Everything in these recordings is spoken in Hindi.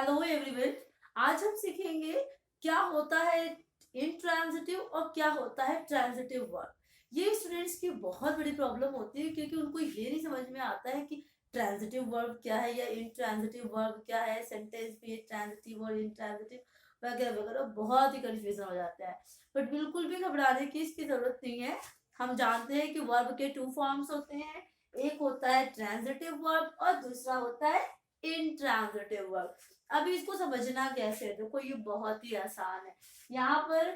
Hello everyone. आज हम सीखेंगे क्या होता है इंट्रांजिटिव और क्या होता है ट्रांजिटिव वर्ब। ये स्टूडेंट्स की बहुत बड़ी प्रॉब्लम होती है क्योंकि उनको ये नहीं समझ में आता है कि ट्रांजिटिव वर्ब क्या है या इंट्रांजिटिव वर्ब क्या है, सेंटेंस में ट्रांजिटिव और इंट्रांजिटिव वगैरह वगैरह, बहुत ही कंफ्यूजन हो जाता है। बट बिल्कुल भी घबराने की इसकी जरूरत नहीं है। हम जानते हैं कि वर्ब के टू फॉर्म्स होते हैं, एक होता है ट्रांजिटिव वर्ब और दूसरा होता है इंट्रांजिटिव वर्ब। अभी इसको समझना कैसे है, देखो ये बहुत ही आसान है। यहाँ पर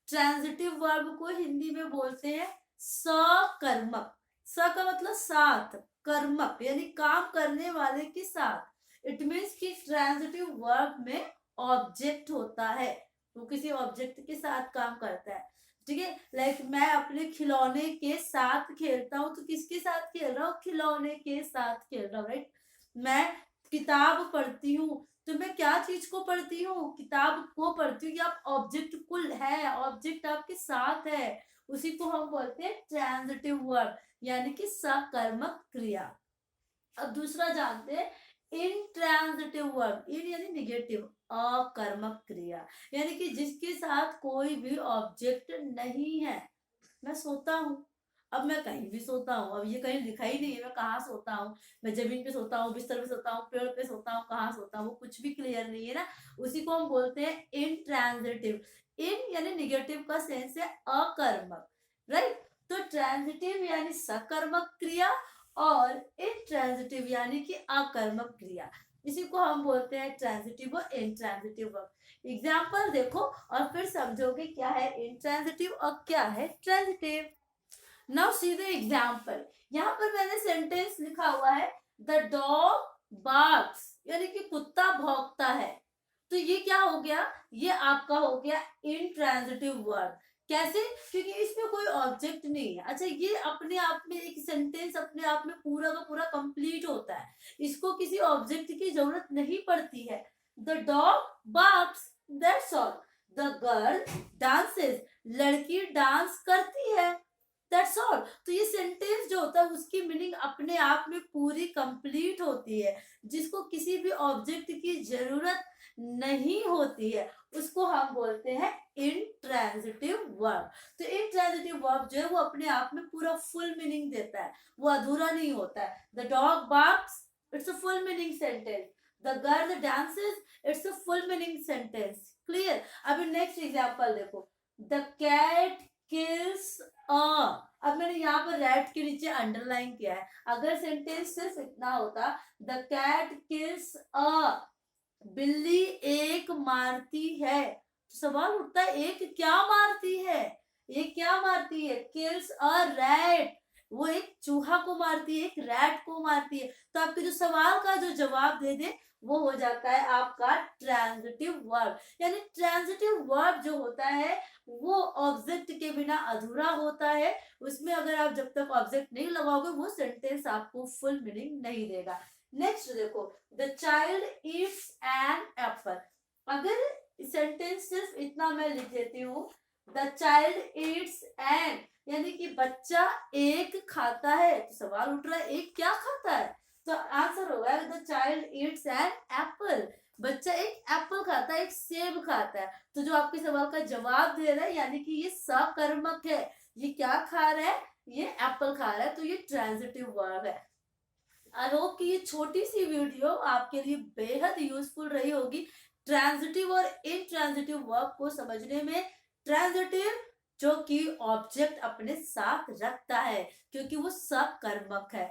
ट्रांजिटिव वर्ब को हिंदी में बोलते हैं सकर्मक। स का मतलब साथ, कर्मक यानी काम करने वाले के साथ। इट मीन्स कि ट्रांजिटिव वर्ब में ऑब्जेक्ट होता है, वो किसी ऑब्जेक्ट के साथ काम करता है। ठीक है, लाइक मैं अपने खिलौने के साथ खेलता हूँ, तो किसके साथ खेल रहा हूँ? खिलौने के साथ खेल रहा हूँ, राइट। मैं किताब पढ़ती हूँ, तो मैं क्या चीज को पढ़ती हूँ? किताब को पढ़ती हूँ। आप ऑब्जेक्ट कुल है, ऑब्जेक्ट आपके साथ है, उसी को हम बोलते हैं ट्रांजिटिव वर्ब यानी कि सकर्मक क्रिया। अब दूसरा जानते हैं इंट्रांजिटिव वर्ब। इन यानी निगेटिव, अकर्मक क्रिया, यानी कि जिसके साथ कोई भी ऑब्जेक्ट नहीं है। मैं सोता हूँ, अब मैं कहीं भी सोता हूँ, अब ये कहीं लिखा ही नहीं है मैं कहाँ सोता हूँ। मैं जमीन पे सोता हूँ, बिस्तर पे सोता हूँ, पेड़ पे सोता हूँ, कहाँ सोता हूँ, वो कुछ भी क्लियर नहीं है ना। उसी को हम बोलते हैं इंट्रांजिटिव। इन यानी निगेटिव का सेंस है अकर्मक, राइट। तो ट्रांजिटिव यानी सकर्मक क्रिया और इंट्रांजिटिव यानी कि अकर्मक क्रिया, इसी को हम बोलते हैं ट्रांजिटिव और इंट्रांजिटिव वर्ब। एग्जाम्पल देखो और फिर समझोगे क्या है इंट्रांजिटिव और क्या है transitive. Now see the example. यहाँ पर मैंने सेंटेंस लिखा हुआ है द डॉग बार्क्स, यानी कि कुत्ता भौंकता है। तो ये क्या हो गया? ये आपका हो गया इंट्रांजिटिव वर्ब। कैसे? क्योंकि इसमें कोई ऑब्जेक्ट नहीं है। अच्छा, ये अपने आप में एक सेंटेंस अपने आप में पूरा का पूरा कंप्लीट होता है, इसको किसी ऑब्जेक्ट की जरूरत नहीं पड़ती है। The dog barks, that's all. The girl dances, लड़की डांस करती है, दैट्स ऑल। तो ये सेंटेंस जो होता है उसकी मीनिंग अपने आप में पूरी कंप्लीट होती है, जिसको किसी भी ऑब्जेक्ट की जरूरत नहीं होती है, उसको हम बोलते हैं इंट्रांजिटिव वर्ब। तो इंट्रांजिटिव वर्ब जो है वो अपने आप में पूरा फुल मीनिंग देता है, वो अधूरा नहीं होता है। The dog barks, it's a full meaning sentence. The girl dances, it's a full meaning sentence. Clear? अभी नेक्स्ट एग्जांपल देखो। The cat kills a. अब मैंने यहाँ पर रैट के नीचे अंडरलाइन किया है। अगर सेंटेंस सिर्फ इतना होता, द कैट किल्स अ, बिल्ली एक मारती है, तो सवाल उठता है एक क्या मारती है? ये क्या मारती है? किल्स अ रैट, वो एक चूहा को मारती है, एक रैट को मारती है। तो आपके जो सवाल का जो जवाब दे दे वो हो जाता है आपका ट्रांजिटिव वर्ब। यानी ट्रांजिटिव वर्ब जो होता है वो ऑब्जेक्ट के बिना अधूरा होता है। उसमें अगर आप जब तक ऑब्जेक्ट नहीं लगाओगे वो सेंटेंस आपको फुल मीनिंग नहीं देगा। नेक्स्ट देखो, the child eats an apple. अगर सेंटेंस सिर्फ इतना मैं लिख देती हूँ, द चाइल्ड ईट्स एन, यानी कि बच्चा एक खाता है, तो सवाल उठ रहा है एक क्या खाता है? तो आंसर होगा the child eats an apple. बच्चा एक एप्पल खाता है, एक सेब खाता है। तो जो आपके सवाल का जवाब दे रहा है यानी कि ये सकर्मक है, ये क्या खा रहा है? ये एप्पल खा रहा है, तो ये ट्रांजिटिव वर्ब है। आई होप कि ये छोटी सी वीडियो आपके लिए बेहद यूजफुल रही होगी ट्रांजिटिव और इनट्रांजिटिव वर्ब को समझने में। ट्रांजिटिव जो कि ऑब्जेक्ट अपने साथ रखता है क्योंकि वो सकर्मक है।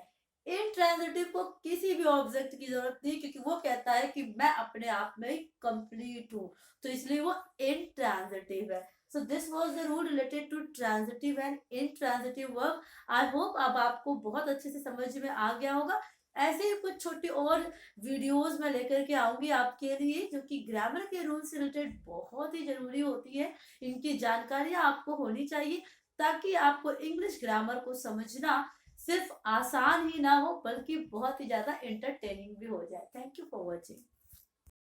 इनट्रांजिटिव को किसी भी ऑब्जेक्ट की जरूरत नहीं क्योंकि वो कहता है कि मैं अपने आप में कंप्लीट हूँ, तो इसलिए वो इनट्रांजिटिव है। So this was the rule related to transitive and intransitive verb. I hope अब आपको बहुत अच्छे से समझ में आ गया होगा। ऐसे ही कुछ छोटी और वीडियोस मैं लेकर के आऊंगी आपके लिए जो कि ग्रामर के रूल से रिलेटेड बहुत ही जरूरी होती है। इनकी जानकारियां आपको होनी चाहिए ताकि आपको इंग्लिश ग्रामर को समझना सिर्फ आसान ही ना हो बल्कि बहुत ही ज्यादा एंटरटेनिंग भी हो जाए। Thank you for watching.